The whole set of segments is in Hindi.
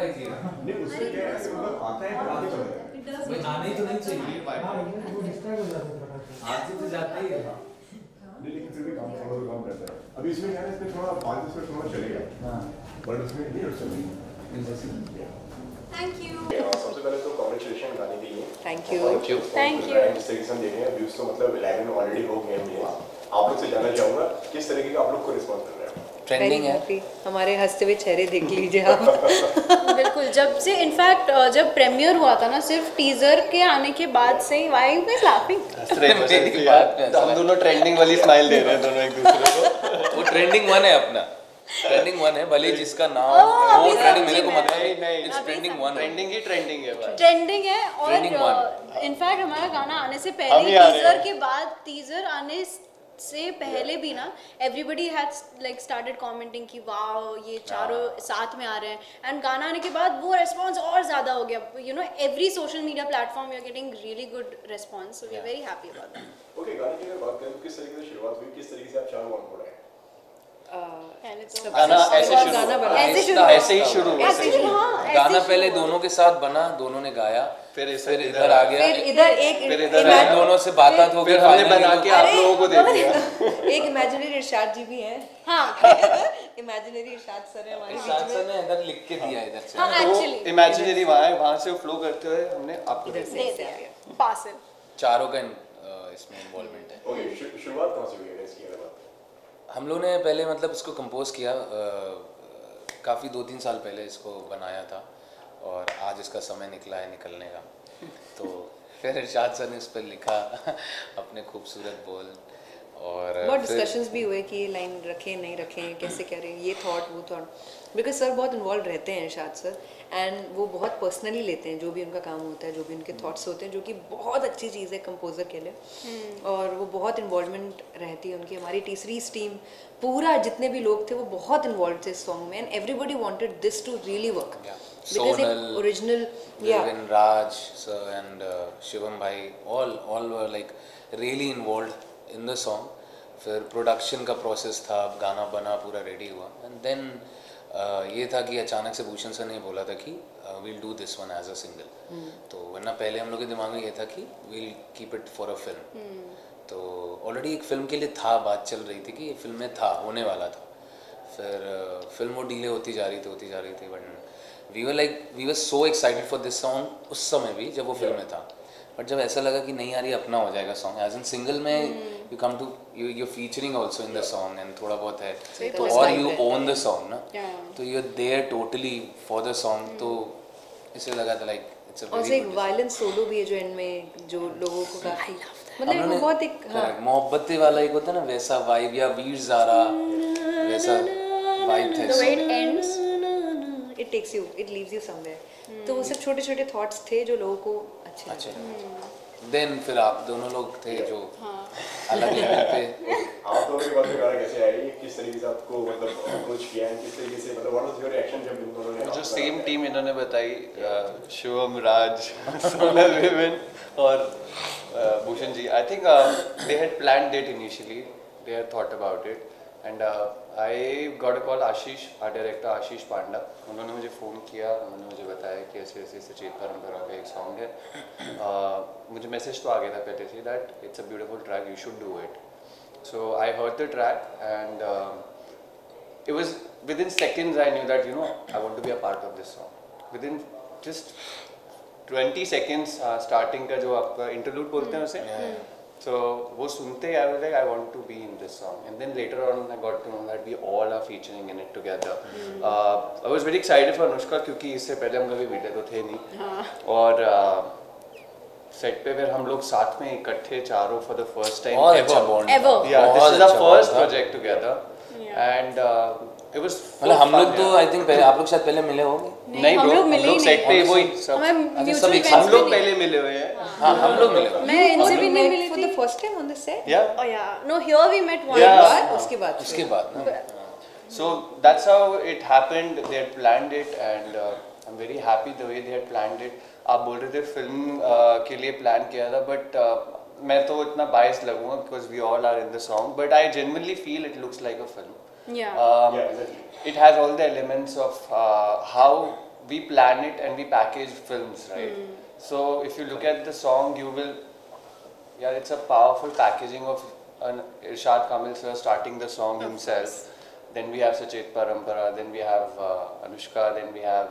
ट्राई किया नहीं उसमें क्या है मतलब आता है आगे चलता है भाई आना ही तो नहीं चाहिए वो डिस्ट्रैक्ट हो जाते हैं आगे तो जाता ही है नहीं लेकिन फिर भी काम थोड़ा काम करता है अभी इसमें क्या है इसमें थोड़ा 5 मिनट थोड़ा चलेगा हाँ बट उसमें नहीं चलेगा थैंक यू। सबसे पहले तो कांग्रेचुलेशन गाने के लिए थैंक यू Thank you. जिस तरीके से हम देख रहे हैं व्यूज तो मतलब 11 ऑलरेडी हो गए हैं आप लोग से जानना चाहूंगा किस तरीके का आप लोग को रिस्पांस मिल रहा है ट्रेंडिंग है हमारे हंसते हुए चेहरे देख लीजिए आप बिल्कुल जब से इनफैक्ट जब प्रीमियर हुआ था ना सिर्फ टीजर के आने के बाद से ही व्हाई यू गाइस लाफिंग हम दोनों ट्रेंडिंग वाली स्माइल दे रहे हैं दोनों एक दूसरे को वो ट्रेंडिंग वन है अपना ट्रेंडिंग वन है भले ही जिसका नाम वो ट्रेंडिंग मेरे को मतलब नहीं it's trending one trending he trending है भाई ट्रेंडिंग है Trending और इनफैक्ट हमारा गाना आने से हम पहले ही आ रहे टीजर हैं। के बाद टीजर आने से पहले भी ना everybody has like started commenting कि वाओ ये चारों साथ में आ रहे हैं एंड गाना आने के बाद वो रिस्पांस और ज्यादा हो गया you know every social media platform we are getting really good response so we are very happy about that. Okay गाने की अगर बात करें तो किस तरीके से शुरुआत हुई किस तरीके से आप चारों ऑन हो रहे हैं पहले तो गाना ऐसे शुरू गाना बना ऐसे ऐसे ही शुरू हुआ ऐसे ही हाँ ऐसे गाना ही पहले शुरू दोनों के साथ बना दोनों ने गाया फिर इधर आ गया फिर इधर एक फिर इधर फिर दोनों से बात हो गई फिर हमने finally बना लोग- के आप लोगों को दे दिया एक इमेजिनरी इरशाद जी भी हैं हाँ इमेजिनरी इरशाद सर है हमारे इरशाद बीच सर में ने इधर लिख के दिया इधर से हाँ तो एक्चुअली इमेजिनरी वहाँ से फ्लो करते हुए हमने आपको इधर दे से दे ऐसे आ दिया गया पार्सल चारों का इसमें इन्वॉल्वमेंट है ओके शुरुआत कहाँ से हुई है इसकी अगर बात हम लोग ने पहले मतलब इसको कंपोज किया काफ़ी 2-3 साल पहले इसको बनाया था और आज इसका समय निकला है निकलने का तो फिर इरशाद सर ने इस पर लिखा अपने खूबसूरत बोल और बहुत फिर- डिस्कशंस भी हुए कि ये लाइन रखें नहीं रखें कैसे करें ये थॉट वो थॉट बिकॉज सर बहुत इन्वॉल्व रहते हैं इरशाद सर एंड वो बहुत पर्सनली लेते हैं जो भी उनका काम होता है जो भी उनके थॉट्स होते हैं जो कि बहुत अच्छी चीज़ है कंपोज़र के लिए और वो बहुत इन्वॉल्वमेंट रहती है उनकी हमारी तीसरी टीम पूरा जितने भी लोग थे वो बहुत इन्वॉल्व थे इस सॉन्ग में and everybody wanted this to really work because एक original Devin, Raj sir and Shivam bhai all were like really involved in the song. फिर प्रोडक्शन का प्रोसेस था गाना बना पूरा रेडी हुआ एंड देन ये था कि अचानक से भूषण सर ने बोला था कि we'll do this one as a single तो वरना पहले हम लोग के दिमाग में ये था कि we'll keep it for a film तो ऑलरेडी एक फिल्म के लिए था बात चल रही थी कि ये फिल्म में था होने वाला था फिर फिल्म वो डिले होती जा रही थी but we were so excited for this song उस समय भी जब वो फिल्म में था बट जब ऐसा लगा कि नहीं यार ये अपना हो जाएगा सॉन्ग एज इन सिंगल में you come to you featuring also in the song and थोड़ा बहुत है तो और यू ओन द सॉन्ग ना तो you are there totally for the song तो इससे लगा था लाइक इट्स अ और वेरी एक वायलेंस सोलो भी है जो एंड में जो लोगों को काफी मतलब वो बहुत एक हाँ मोहब्बत वाला एक होता है ना वैसा वाइब या वीर ज़ारा वैसा वाइब था the way it song. ends it takes you it leaves you somewhere तो वो सब छोटे छोटे थॉट्स थे जो लोगों को अच्छे अच्छा लगे देन फिर आप दोनों लोग थे जो अलग लेवल पे आप दोनों के बाद में गाना कैसे आया ये किस तरीके से आपको मतलब अप्रोच किया है किस तरीके से मतलब व्हाट वाज योर रिएक्शन जब इन दोनों ने जो सेम टीम इन्होंने बताई शिवम राज सोनल विमेन और Bhushan ji I think they had planned it initially they had thought about it and I got a call Ashish our director Ashish Panda उन्होंने मुझे फ़ोन किया उन्होंने मुझे बताया कि ऐसे ऐसे सचेत परंपरा का एक सॉन्ग है मुझे मैसेज तो आ गया था पहले say that it's a beautiful track you should do it so I heard the track and it was within seconds I knew that I want to be a part of this song within just 20 seconds starting का जो आपका interlude बोलते हैं उसे so वो सुनते I was like I want to be in this song and then later on I got to know that we all are featuring in it together I was very excited for Anushka क्योंकि इससे पहले हम कभी मिले तो थे नहीं और सेट पे फिर हम लोग साथ में इकट्ठे चारों for the first time और अच्छा bond Ever. yeah this is our first project together and it was मतलब हम लोग तो आई थिंक पहले आप लोग शायद पहले मिले होंगे नहीं हम bro, लोग मिले ही सेट पे नहीं। वही सब हमें अच्छा, म्यूचुअल सब एक फ्रेंड्स हम लोग पहले मिले हुए हैं हाँ हम लोग मिले मैं इनसे भी नहीं मिली फॉर थी the first time on the set yeah oh yeah no here we met one Yeah. बार उसके बाद उसके बाद ना so that's how it happened they had planned it and I'm very happy the way they had planned it आप बोल रहे थे फिल्म के लिए प्लान किया था बट मैं तो इतना बायस लगूंगा because we all are in the song but I genuinely feel it looks like a film yeah yeah exactly it has all the elements of how we plan it and we package films, right? So if you look at the song, you will, yeah, it's a powerful packaging of an Irshad Kamil sir starting the song himself. Then we have Sachet Parampara, then we have Anushka, then we have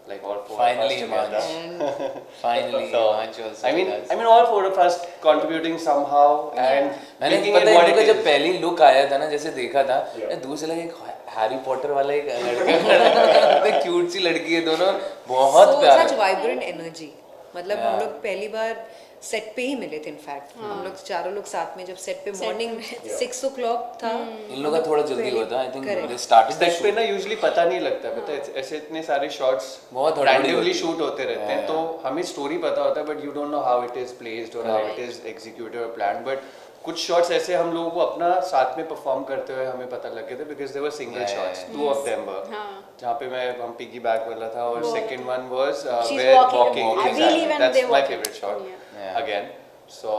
like all four Finally, of us together. Finally, So, Himanshu also I mean, does. all four of us contributing somehow and मैंने making पता it है what इनका it जब is. पहली लुक आया था ना, जैसे देखा था, मैं दूर से लगा एक हैरी पॉटर वाला एक लड़का, क्यूट सी लड़की है दोनों, बहुत प्यारे। सच वाइब्रेंट एनर्जी, मतलब हम लोग पहली बार सेट पे ही मिले थे। इनफैक्ट हम लोग चारों लोग साथ में जब सेट पे मॉर्निंग 6 o'clock था, इन लोगों का थोड़ा जल्दी हुआ था, I think Correct. They started set पे ना यूजुअली पता नहीं लगता, पता है ऐसे इतने सारे शॉट्स बहुत हड़बड़ी होती रैंडमली है। शूट होते रहते हैं, तो हमें स्टोरी पता होता है but you don't know how it is placed और हाउ इट इज एग्जीक्यूटेड और प्लान्ड। बट कुछ शॉट्स ऐसे हम लोगों को अपना साथ में परफॉर्म करते हुए हमें पता लग गए थे, because they were single shots, 2 of them were, जहाँ पे हम पिगी बैक वाला था और second one was She's where walking. Walking, I believe when that's they're my walking. Favourite shot Yeah. Again. So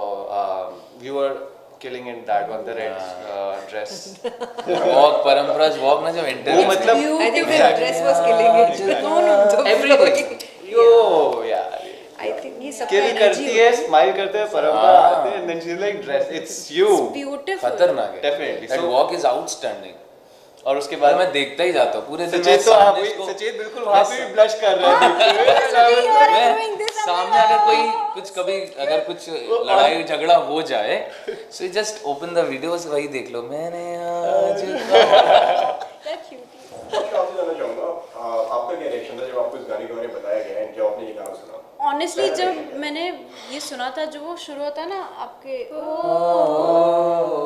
you were killing in that one, the red dress. Walk परंपराज वॉक ना, जब एंटर वो मतलब I think the dress was killing it. No no everything. Yo यार, आई थिंक ये सब किल करती है, स्माइल करते हैं, परंपरा आते हैं, and then she's like dress, it's you. Beautiful. खतरनाक है, Definitely. That So- walk is outstanding. और उसके बाद बाद मैं देखता ही जाता हूँ पूरे दिन। सचेत तो हाँ, सचेत बिल्कुल वहाँ पे भी ब्लश कर रहा है। सामने अगर कोई कुछ कभी अगर कुछ लड़ाई झगड़ा हो जाए, so just open the videos, वही देख लो, मैंने आज आपसे जानना चाहूंगा, आपका क्या रिएक्शन था जब आपको इस गाने के बारे में बताया गया एंड जब आपने ये गाना सुना? ऑनेस्टली जब मैंने ये सुना था, जो वो शुरू होता है ना आपके,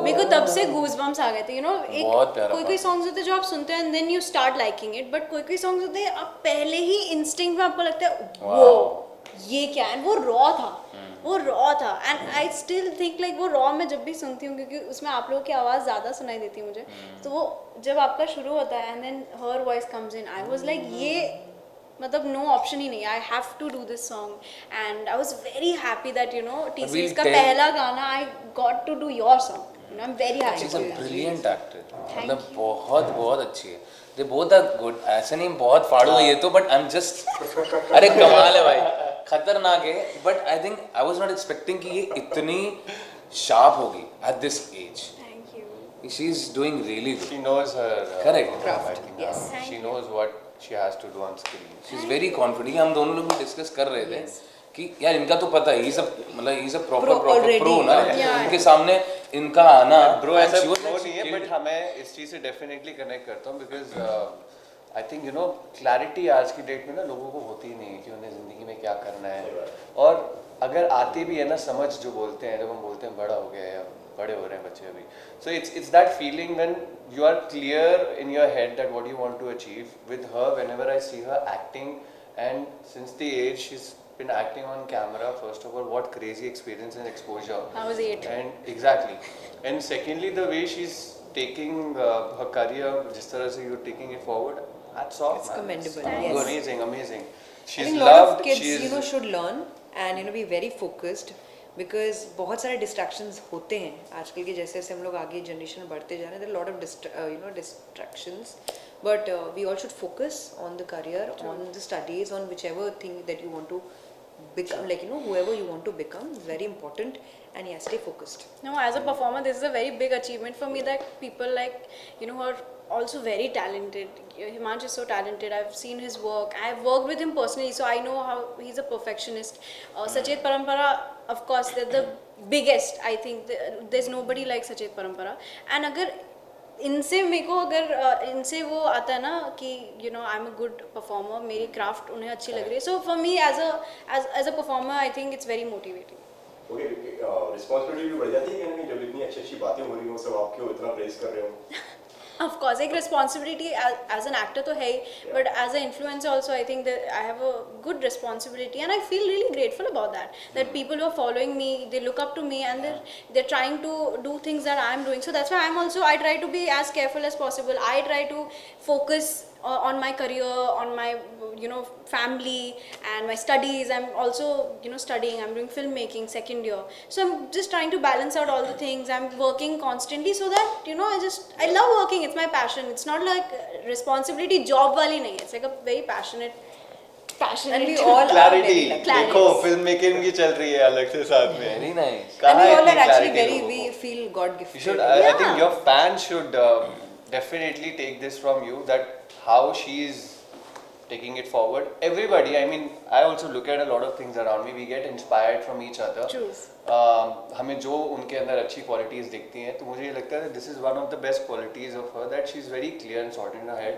मेरे को तब से गूज़बम्स आ गए थे, यू नो। बहुत प्यारा कोई कोई सॉन्ग्स होते हैं जो आप सुनते हैं and then you start liking it, but कोई कोई सॉन्ग्स होते हैं आप पहले ही इंस्टिंक्ट में आपको लगता है वो ये क्या है, वो रॉ था, वो रॉ था। And I still think like वो रॉ मैं जब भी सुनती हूँ, क्योंकि उसमें आप लोगों की आवाज़ ज़्यादा सुनाई देती है मुझे, तो वो जब आपका शुरू होता है and then her voice comes in, I was like ये मतलब नो ऑप्शन ही नहीं, I have to do this song. And I was very happy that you know TCS का पहला गाना I got to do your song, you know. I am very she is a happy. Brilliant actor, मतलब बहुत बहुत अच्छी है। दे बोथ आर गुड, ऐसे नहीं बहुत फाड़ू है ये तो, बट आई एम जस्ट, अरे कमाल है भाई, खतरनाक है। But I think I was not expecting कि ये इतनी शार्प होगी at this age. Thank you. She is doing really good. She knows her Correct. craft. I think, Yes. she knows what she has to do on screen. She is very confident. हम दोनों लोग भी डिस्कस कर रहे थे कि यार इनका तो पता है, ये सब मतलब ये सब proper Pro proper already. Pro ना, Yeah. इनके सामने इनका आना Bro, ऐसा she was pro like, नहीं she है, killed but it. हमें इस चीज़ से डेफिनेटली कनेक्ट करता हूँ, because I think you no clarity आज की डेट में ना लोगों को होती ही नहीं है कि उन्हें ज़िंदगी में क्या करना है। और अगर आते भी है ना समझ, जो बोलते हैं, जब हम बोलते हैं बड़ा हो गया है या बड़े हो रहे हैं बच्चे अभी, so it's that feeling when you are clear in your head that what you want to achieve. With her, whenever I see her acting, and since the age she is been acting on camera, first of all, what crazy experience and exposure. I was 8. And exactly, and secondly, the way she's taking her career, जिस तरह से you're taking it forward, that's all. It's man. commendable, It's yes. Amazing, amazing. I She's think a lot of loved. kids, She's you know, should learn and you know be very focused, because बहुत सारे distractions होते हैं आजकल के, जैसे जैसे हम लोग आगे जनरेशन में बढ़ते जा रहे हैं, there are a lot of distractions, but we all should focus on the career, on the studies, on whichever thing that you want to become, like you know whoever you want to become is very important, and yeah, stay focused. No, as a performer, this is a very big achievement for me that people like, you know, who are also very talented. Himanshu is so talented. I've seen his work. I've worked with him personally, so I know how he's a perfectionist. Sachet Parampara, of course, they're the biggest. I think there's nobody like Sachet Parampara. And अगर इनसे मेरे को अगर इनसे वो आता है ना कि you know I am a good performer, मेरी क्राफ्ट उन्हें अच्छी लग रही है, so for me as a performer I think it's very motivating. Okay, responsibility भी बढ़ जाती है कहीं, जब इतनी अच्छी अच्छी बातें हो रही हो, सब आपके इतना प्रेस कर रहे हो। Of course, एक responsibility as an actor तो है ही, but as an influencer also I think that I have a good responsibility, and I feel really grateful about that. That people who are following me, they look up to me, and they're trying to do things that I'm doing. So that's why I try to be as careful as possible. I try to focus on my career, on my family and my studies. I'm also studying. I'm doing filmmaking second year, so I'm just trying to balance out all the things. I'm working constantly so that I love working. It's my passion. It's not like responsibility job wali nahi. It's like a very passionate passionate. And we all are clarity very lucky. देखो फिल्म मेकिंग की चल रही है अलग से साथ में वेरी नाइस. And कहाँ we all इतनी are actually clarity very, लोगों we को? feel God You gifted. should, I think your fans should definitely take this from you, that how she is taking it forward. Everybody, I mean, I also look at a lot of things around me. We get inspired from each other. True. हमें जो उनके अंदर अच्छी क्वालिटीज दिखती हैं, तो मुझे ये लगता है this is one of the best qualities of her, that she is very clear and sorted in her head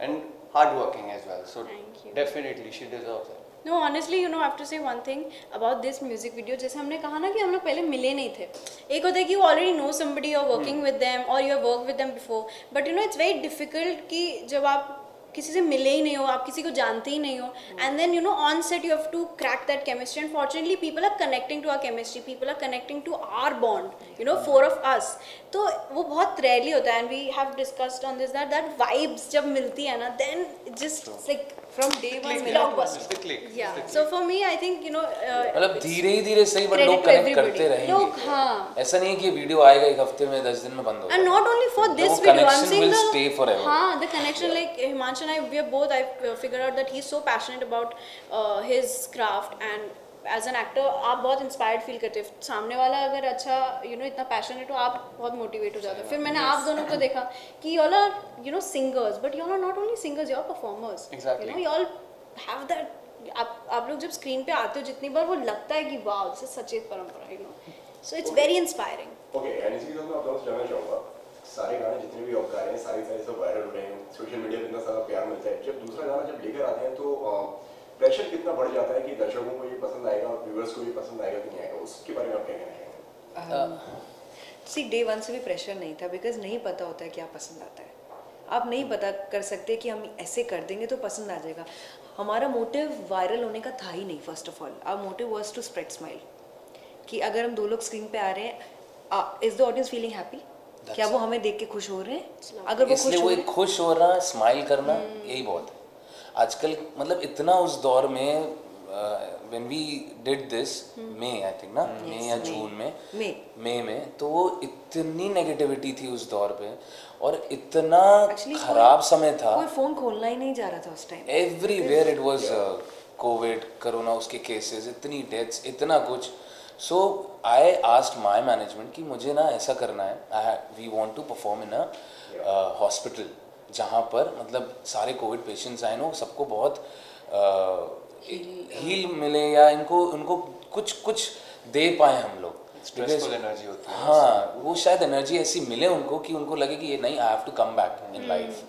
and hard working as well. So Thank you. Definitely she deserves it. No, honestly, you know, I have to say one thing about this music video. जैसे हमने कहा ना कि हम लोग पहले मिले नहीं थे. एक होता है कि you already know somebody, you're working with them or you have worked with them before. But you know, it's very difficult कि जब आप किसी से मिले ही नहीं हो, आप किसी को जानते ही नहीं हो, and then you know on set you have to crack that chemistry, and fortunately people are connecting to our chemistry, people are connecting to our bond, you know, four of us. तो वो बहुत rarely होता है, and we have discussed on this that vibes जब मिलती है ना, then it just like From day one, blockbuster. Yeah. So for me, I think you know. मतलब धीरे ही धीरे सही, बट credit लोग to कनेक्ट everybody. करते रहेंगे. लोग हाँ. ऐसा नहीं है कि वीडियो आएगा एक हफ्ते में 10 दिन में बंद हो And जाएगा. not only for this वो video, I'm connection saying will the stay forever. हाँ, the connection, like Himanshu and I, we are both. I figured out that he's so passionate about his craft, and as an actor, आप बहुत inspired feel करते हो. सामने वाला अगर अच्छा, you know, इतना passionate हो, आप बहुत motivate हो जाते हो. फिर मैंने आप दोनों को देखा कि y'all are, you know, singers, but y'all are not only singers, y'all are performers. Exactly. You know, y'all have that. आप लोग जब स्क्रीन पे आते हो जितनी बार वो लगता है कि वाह, this is सचेत परंपरा, you know. So it's very inspiring. Okay, and इसी के साथ मैं आप लोगों से जानना चाहूँगा, सारे गाने जितने भी आप गा रहे हैं, सारे सब वायरल हो रहे हैं, सोशल मीडिया पे इतना सारा प्यार मिलता है. जब दूसरा गाना जब लेकर आते हैं तो प्रेशर कितना बढ़ जाता है कि दर्शकों को ये पसंद आएगा, व्यूअर्स को भी पसंद आएगा कि नहीं आएगा, उसके बारे में आप क्या कहना चाहेंगे? सी डे वन से भी प्रेशर नहीं था, बिकॉज नहीं पता होता है क्या पसंद आता है. आप नहीं पता कर सकते कि हम ऐसे कर देंगे तो पसंद आ जाएगा. हमारा मोटिव वायरल होने का था ही नहीं. First of all our motive was to spread smile, कि अगर हम दो लोग स्क्रीन पे आ रहे हैं, is the audience feeling happy, क्या वो हमें देख के खुश हो रहे हैं? अगर वो इसलिए वो एक खुश हो रहा, स्माइल करना, यही बहुत है आजकल. मतलब इतना उस दौर में when we did this May, I think ना, मई या जून में, मई में, तो वो इतनी नेगेटिविटी थी उस दौर पे और इतना खराब समय था. कोई फोन खोलना ही नहीं जा रहा था उस time. Everywhere it was covid, corona, उसके केसेस, इतनी डेथ्स, इतना कुछ. So I asked my management कि मुझे ना ऐसा करना है, we want to perform in a hospital जहाँ पर मतलब सारे कोविड पेशेंट्स आए ना, सबको बहुत हील मिले या उनको कुछ दे पाए हम लोग. स्ट्रेसफुल एनर्जी होती है. हाँ, वो शायद एनर्जी ऐसी मिले उनको कि उनको लगे कि ये नहीं, I have to come back in life.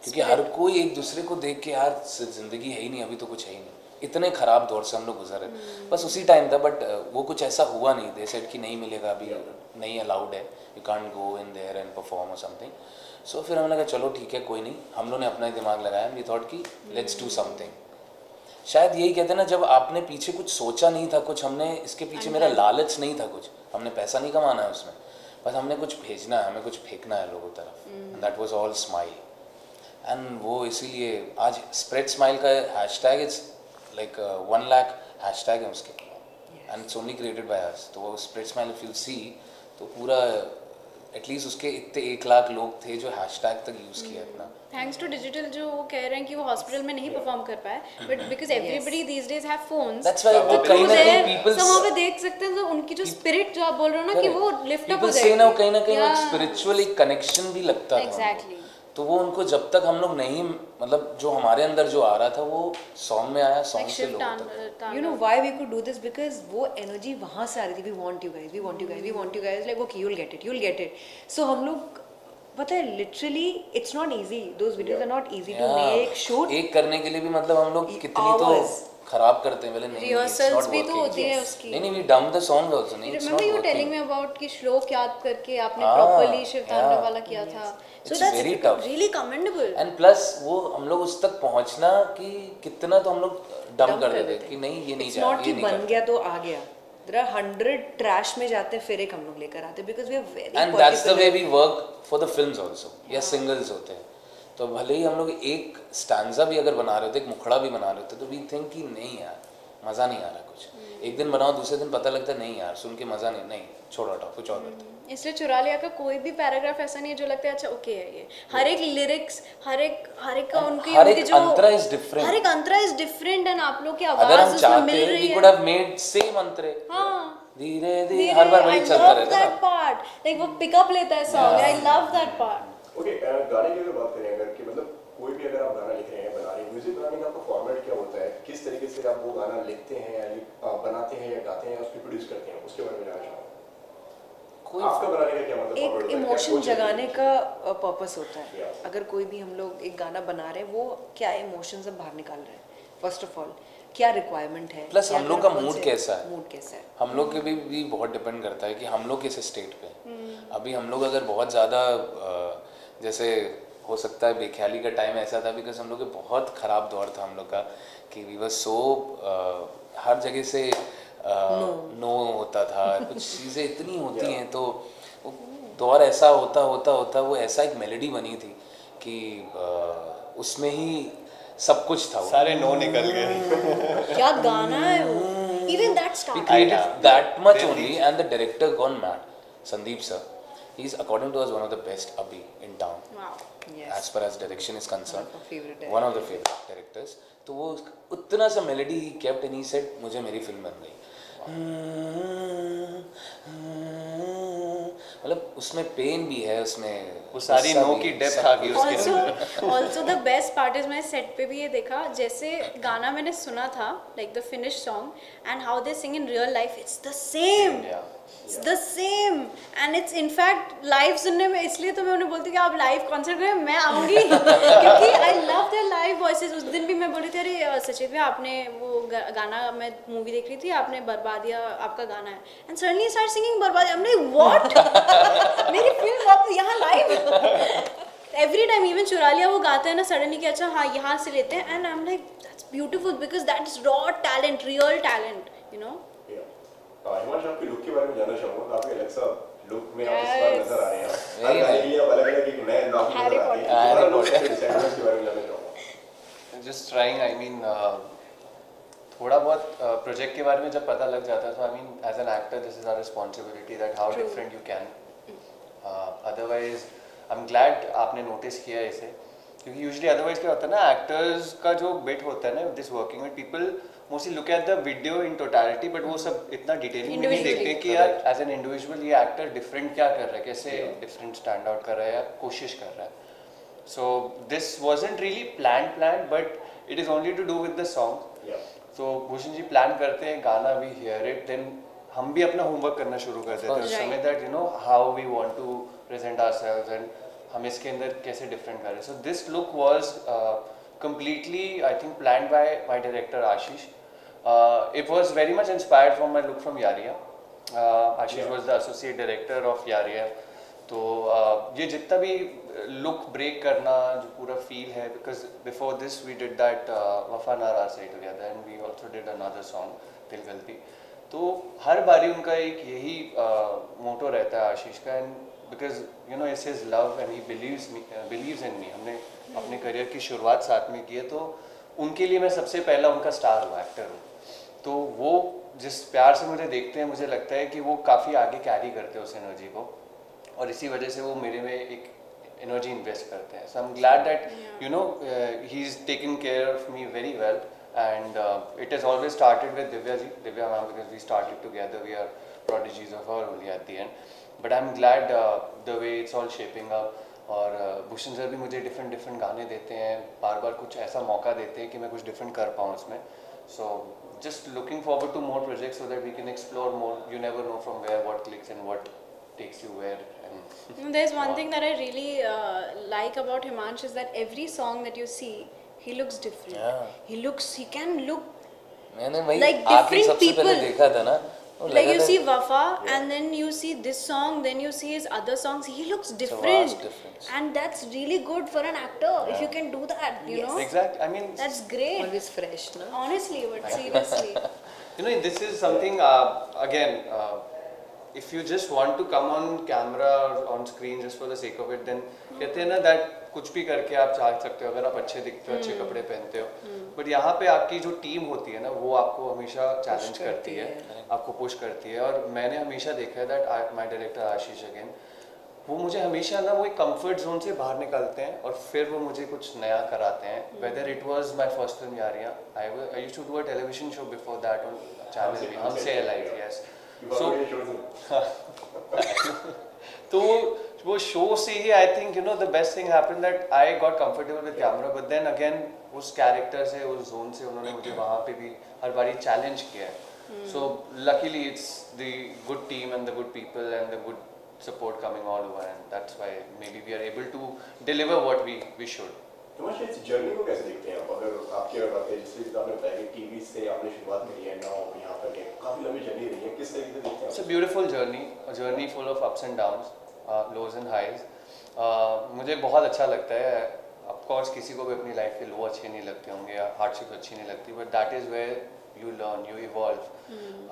क्योंकि हर कोई एक दूसरे को देख के यार जिंदगी है ही नहीं, अभी तो कुछ है ही नहीं. इतने खराब दौर से हम लोग गुजरे. बस उसी टाइम था, बट वो कुछ ऐसा हुआ नहीं. दे सेड कि नहीं मिलेगा, अभी नहीं अलाउड है, you can't go in their and perform और समथिंग. सो फिर हमने कहा चलो ठीक है, कोई नहीं. हम लोग ने अपना ही दिमाग लगाया. वी थॉट कि लेट्स डू समथिंग. शायद यही कहते हैं ना, जब आपने पीछे कुछ सोचा नहीं था, कुछ हमने इसके पीछे, मेरा लालच नहीं था कुछ, हमने पैसा नहीं कमाना है उसमें, बस हमने कुछ भेजना है, हमें कुछ फेंकना है लोगों तरफ. And that was all smile. And वो इसीलिए आज स्प्रेड स्माइल का hashtag, it's like 1 lakh hashtag है उसके, and it's only created by us. तो वो spread smile if you see, तो पूरा एटलीस्ट उसके इतने 1 लाख लोग थे जो हैशटैग तक यूज़ किया अपना. थैंक्स टू डिजिटल, जो वो कह रहे हैं कि वो हॉस्पिटल में नहीं परफॉर्म कर पाए, but because everybody these days have phones, That's why वो कहीं ना कहीं people तो वहाँ पे देख सकते हैं, तो उनकी जो स्पिरिट जो आप बोल रहे हो ना कि वो लिफ्ट अप हो जाएगी. ना कहीं ना कहीं Yeah. एक स्पिरिचुअल एक कनेक्शन भी लगता था. Exactly. तो वो उनको जब तक हम लोग नहीं, मतलब जो हमारे अंदर जो आ रहा था वो सॉन्ग में आया, सॉन्ग से लोगों तक. You know why we could do this? Because वो एनर्जी वहाँ से आ रही थी. We want you guys, we want you guys, we want you guys. Like okay, you'll get it, you'll get it. So हम लोग, पता है, literally it's not easy. Those videos are not easy to make. Shoot एक करने के लिए भी मतलब हम लोग कितनी तो खराब करते हैं. पहले नहीं, रिहर्सल्स भी तो होती है उसकी. नहीं, we dumb the song also. नहीं, it's Remember not you were telling working. me about कि श्लोक याद करके आपने properly शिव तांडव वाला किया था. So It's that's very tough. really commendable. And plus वो हम लोग उस तक पहुंचना कि कितना तो हम लोग डम कर देते कि नहीं ये नहीं It's जा, not कि ये नहीं बन कर. गया तो आ गया. There are 100 ट्रैश में जाते हैं, फिर एक हम लोग लेकर आते हैं, because we are very and that's the particular. Way we work for the films also. या सिंगल्स होते हैं तो भले ही हम लोग एक स्टैंजा भी अगर बना रहे होते, एक मुखड़ा भी बना रहे होते, तो वी थिंक कि नहीं यार, मज़ा नहीं आ रहा कुछ, एक दिन बनाओ दूसरे दिन पता लगता है नहीं यार सुन के मज़ा नहीं, छोड़ो हटाओ कुछ और करते हैं। इसलिए चुरा लिया का कोई भी पैराग्राफ ऐसा नहीं है जो लगता है अच्छा ओके है ये, हर एक लिरिक्स हर एक का उनकी हर उनकी एक जो अंतरा is different. हर एक अंतरा इज डिफरेंट एंड आप लोग की अगर आवाज हम उसमें चाहते मिल रही we है। could have made same अंतरे, हाँ धीरे धीरे हर बार वही चलता रहता दैट ना। पार्ट, लाइक वो पिकअप लेता है song, I love that part. Okay, गाने की अगर बात करें अगर कि मतलब कोई भी अगर आप गाना लिख रहे हैं बना रहे हैं, म्यूजिक बनाने का आपका फॉर्मेट क्या होता है, किस तरीके से आप वो गाना लिखते हैं या बनाते हैं या गाते हैं या उसको प्रोड्यूस करते हैं, उसके बारे में जानना चाहूँगा। कोई आपका बनाने का क्या मतलब format एक होता है? क्या इमोशन सोच है? जगाने का पर्पस होता है। Yeah. अगर कोई भी हम लोग एक गाना बना रहे हैं, वो क्या इमोशंस हम बाहर निकाल रहे हैं, फर्स्ट ऑफ ऑल क्या रिक्वायरमेंट है, Plus क्या हम लोग अगर का कौन mood से- कैसा है? मूड कैसा है। हम लोग के भी बहुत डिपेंड करता है कि हम लोग किस स्टेट पे हैं। अभी हम लोग अगर बहुत ज़्यादा जैसे हो सकता है बेख्याली का टाइम ऐसा था बिकॉज हम लोग के बहुत ख़राब दौर था हम लोग का कि वी वर सो हर जगह से नो होता था, कुछ चीज़ें इतनी होती हैं तो वो दौर ऐसा होता वो ऐसा एक मेलोडी बनी थी कि उसमें ही सब कुछ था वो। सारे नो निकल गए। क्या गाना है वो, even that We start created that much Very only, and the director gone mad, Sandeep sir. He's according to us one of the best abhi in town. Wow Yes. As far as direction is concerned, One of our favorite one of the favorite directors. तो वो उतना सा melody he kept and he said मुझे मेरी फिल्म बन गई। मतलब उसमें पेन भी है, उसमें वो सारी गुस्सा नो भी की है, डेप्थ सब आ गई कुछ। उसके also the best part is मैं सेट पे भी ये देखा, जैसे गाना मैंने सुना था like the finish song and how they sing in real life, it's the same, it's the same and it's in fact live सुनने में, इसलिए तो मैं उन्हें बोलती हूँ कि आप लाइव कॉन्सर्ट करें, मैं आऊँगी क्योंकि I love their live voices. उस दिन भी मैं बोली थी अरे सचित भैया आपने वो गाना, मैं मूवी देख रही थी, आपने बर्बादिया आपका गाना है एंड सडनली स्टार्ट सिंगिंग बर्बादिया, हमने व्हाट मेरी फिल्म आप यहाँ लाइव एवरी टाइम इवन चुरा लिया वो गाते हैं ना सडनली कि अच्छा हाँ यहाँ से लेते हैं and I am like that's beautiful because that is raw talent, real talent, you know. Himanshu, आपके लुक के बारे में जानना चाहूँगा। काफी अलग सा लुक में आप इस बार Yes. नजर आ रहे हैं। Very हर गाने के लिए आप अलग-अलग एक नए अंदाज में Harry नजर आते हैं। Potter. हमारा look कैसे decide हुआ, इसके बारे में जानना चाहूँगा। जस्ट ट्राइंग, आई मीन थोड़ा बहुत प्रोजेक्ट के बारे में जब पता लग जाता है तो I mean as an actor this is our responsibility that how different you can, otherwise I am glad आपने नोटिस किया इसे, क्योंकि यूजुअली अदरवाइज क्या होता है ना, एक्टर्स का जो बिट होता है ना this working with people mostly look at the video in totality, but वो सब इतना डिटेलिंग में नहीं Individually. देखते कि यार एज एन इंडिविजुअल ये एक्टर डिफरेंट क्या कर रहा है, कैसे डिफरेंट स्टैंड आउट कर रहा है या कोशिश कर रहा है। So this wasn't really planned, but it is only to do with the song. Yeah. So Bhushan ji plan करते हैं गाना, we hear it, then हम भी अपना होमवर्क करना शुरू कर देते हैं उस समय, that you know how we want to present ourselves and हम इसके अंदर कैसे डिफरेंट करें. So this look was completely I think planned by my director Ashish. It was very much inspired from my look from Yariya. Ashish was the associate director of Yariya. तो ये जितना भी लुक ब्रेक करना जो पूरा फील है, because before this we did that वफा नारा से together and we also did another song Dil Galti, तो हर बारी उनका एक यही मोटो रहता है आशीष का, and because you know it's his love and he believes in me. हमने अपने करियर की शुरुआत साथ में की है, तो उनके लिए मैं सबसे पहला उनका स्टार हूँ, एक्टर हूँ, तो वो जिस प्यार से मुझे देखते हैं मुझे लगता है कि वो काफ़ी आगे कैरी करते हैं उस एनर्जी को, और इसी वजह से वो मेरे में एक एनर्जी इन्वेस्ट करते हैं. So I am glad that you know he is taking care of me very well, and it has always started with Divya ma'am, because we started together, we are prodigies of her only at the end, but I'm glad the way it's all shaping up. और भूषण सर भी मुझे डिफरेंट गाने देते हैं, बार बार कुछ ऐसा मौका देते हैं कि मैं कुछ डिफरेंट कर पाऊँ उसमें. सो just looking forward to more projects so that we can explore more. You never know from where what clicks and what takes you where. And There's one thing that I really like about Himansh is that every song that you see, he looks different. Yeah. He can look मैंने वही like आके different सबसे पहले people. देखा था ना, वो like लगा you था see Wafa and then you see this song, then you see his other songs. He looks vast different, difference. and that's really good for an actor if you can do that. You know, exactly, I mean, that's great. Always fresh, no? Honestly, but seriously. you know, this is something again. If you just want to come on camera or on screen just for the sake of it, then कहते हैं ना that कुछ भी करके आप चाह सकते हो अगर आप अच्छे दिखते हो, अच्छे कपड़े पहनते हो. बट यहाँ पे आपकी जो टीम होती है ना वो आपको हमेशा चैलेंज करती है, आपको पुश करती है। और मैंने हमेशा देखा है that my director Ashish again, वो मुझे हमेशा ना वो एक कंफर्ट जोन से बाहर निकालते हैं और फिर वो मुझे कुछ नया कराते हैं। Whether it was my first film Yaariyan, I used to do a television show before that on channel हमसे अलाइव, यस। सो तो वो शो से ही I think you know the best thing happened that I got comfortable with camera, but then again उस कैरेक्टर से, उस जोन से उन्होंने मुझे वहाँ पे भी हर बारी चैलेंज किया है। So luckily it's the good team and the good people and the good support coming all over, and that's why maybe we are able to deliver what we should. तुम्हारे इस जर्नी को कैसे देखते हैं आप? अगर आपकी अगर बात है, जिससे आपने बताया कि टीवी से आपने शुरुआत करी है, नाउ यहाँ तक है, काफ़ी लंबी जर्नी रही है, किस तरीके से देखते हैं? It's a beautiful journey, a journey full of ups and downs, lows and highs. मुझे बहुत अच्छा लगता है। Of course किसी को भी अपनी लाइफ के लो अच्छे नहीं लगते होंगे या हार्डशिप अच्छी नहीं लगती, but that is where you learn, you evolve.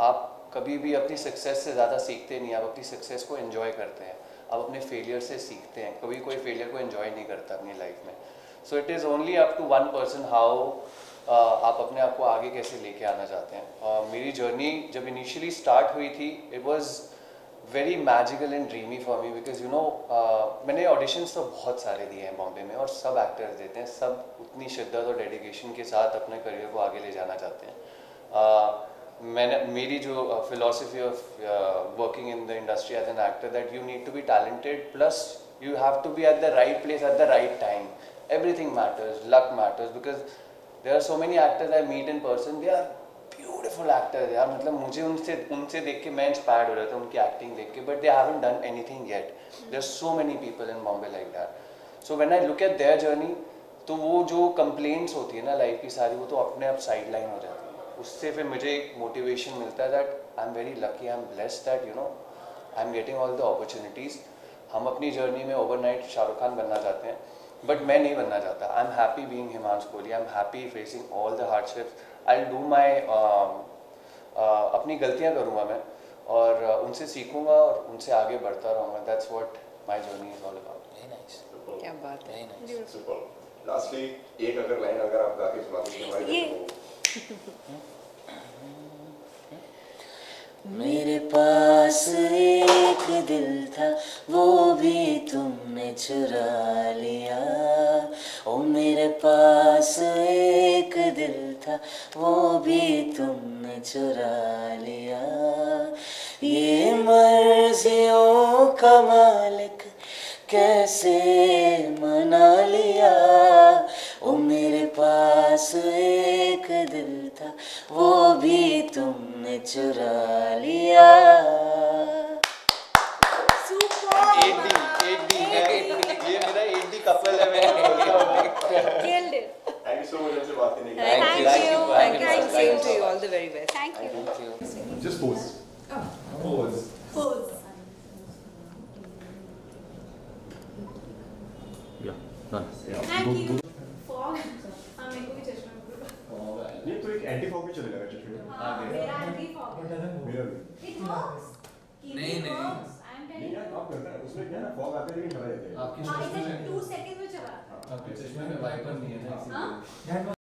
आप कभी भी अपनी सक्सेस से ज़्यादा सीखते नहीं, आप अपनी सक्सेस को एंजॉय करते हैं, आप अपने फेलियर से सीखते हैं। कभी कोई फेलियर को एंजॉय नहीं करता अपनी लाइफ में। So it is only up to one person how आप अपने आप को आगे कैसे लेके आना चाहते हैं। मेरी जर्नी जब इनिशियली स्टार्ट हुई थी, it was very magical and dreamy for me, because you no मैंने ऑडिशंस तो बहुत सारे दिए हैं बॉम्बे में, और सब एक्टर्स देते हैं, सब उतनी शिद्दत और डेडिकेशन के साथ अपने करियर को आगे ले जाना चाहते हैं। मैंने मेरी जो philosophy of working in the industry as an actor, that you need to be talented plus you have to be at the right place at the right time. Everything matters, luck matters, because there are so many actors I meet in person, they are beautiful actors यार, मतलब मुझे उनसे देख के मैं इंस्पायर्ड हो रहा था, उनकी एक्टिंग देख के, but they haven't done anything yet. There are so many people in Bombay like that. So when I look at their journey, तो वो जो कंप्लेंट्स होती है ना लाइफ की सारी, वो तो अपने आप साइड लाइन हो जाती है। उससे फिर मुझे एक मोटिवेशन मिलता है that I am very lucky, I am blessed that you know I am getting all the opportunities. हम अपनी जर्नी में ओवरनाइट शाहरुख खान बनना चाहते हैं, बट मैं नहीं बनना चाहता। I am happy being Himanshu Kohli, I am happy facing all the hardships. I will do my अपनी गलतियाँ करूँगा मैं, और उनसे सीखूँगा और उनसे आगे बढ़ता रहूँगा। That's what my journey is all about. Very nice, क्या बात है। Very nice. सुपर। लास्टली एक अगर लाइन अगर आप गा के सुना दें हमारे दर्शकों को। मेरे पास एक दिल था, वो भी तुमने चुरा लिया। ओ मेरे पास एक दिल था, वो भी तुमने चुरा लिया। ये मर्जियों का मालिक कैसे मना लिया। ओ मेरे पास एक दिल था, वो भी तुमने चुरा लिया। ये मेरा 8D कपल है, मैं बोलता हूँ। Killed it. Thank you so much हमसे बात करने के लिए। Thank you. Thank you. Thank Same to you. All the very best. Thank you. Thank you. Just pose. Pose. Pose. Thank you. Fog. हाँ मेरे को भी चश्मा है। नहीं तो एक एंटी फॉग भी चलेगा चश्मे में। हाँ मेरा anti fog It है। doesn't work. मेरा भी। It works. नहीं, It नहीं। works. I am telling नहीं you. यार काम करता है, उसमें क्या है ना फॉग आते हैं लेकिन चला जाता है। आपकी हाँ चश्मे इसे में 2 सेकंड में चला। आपके चश्मे में वाइपर नहीं है ना, हाँ? That was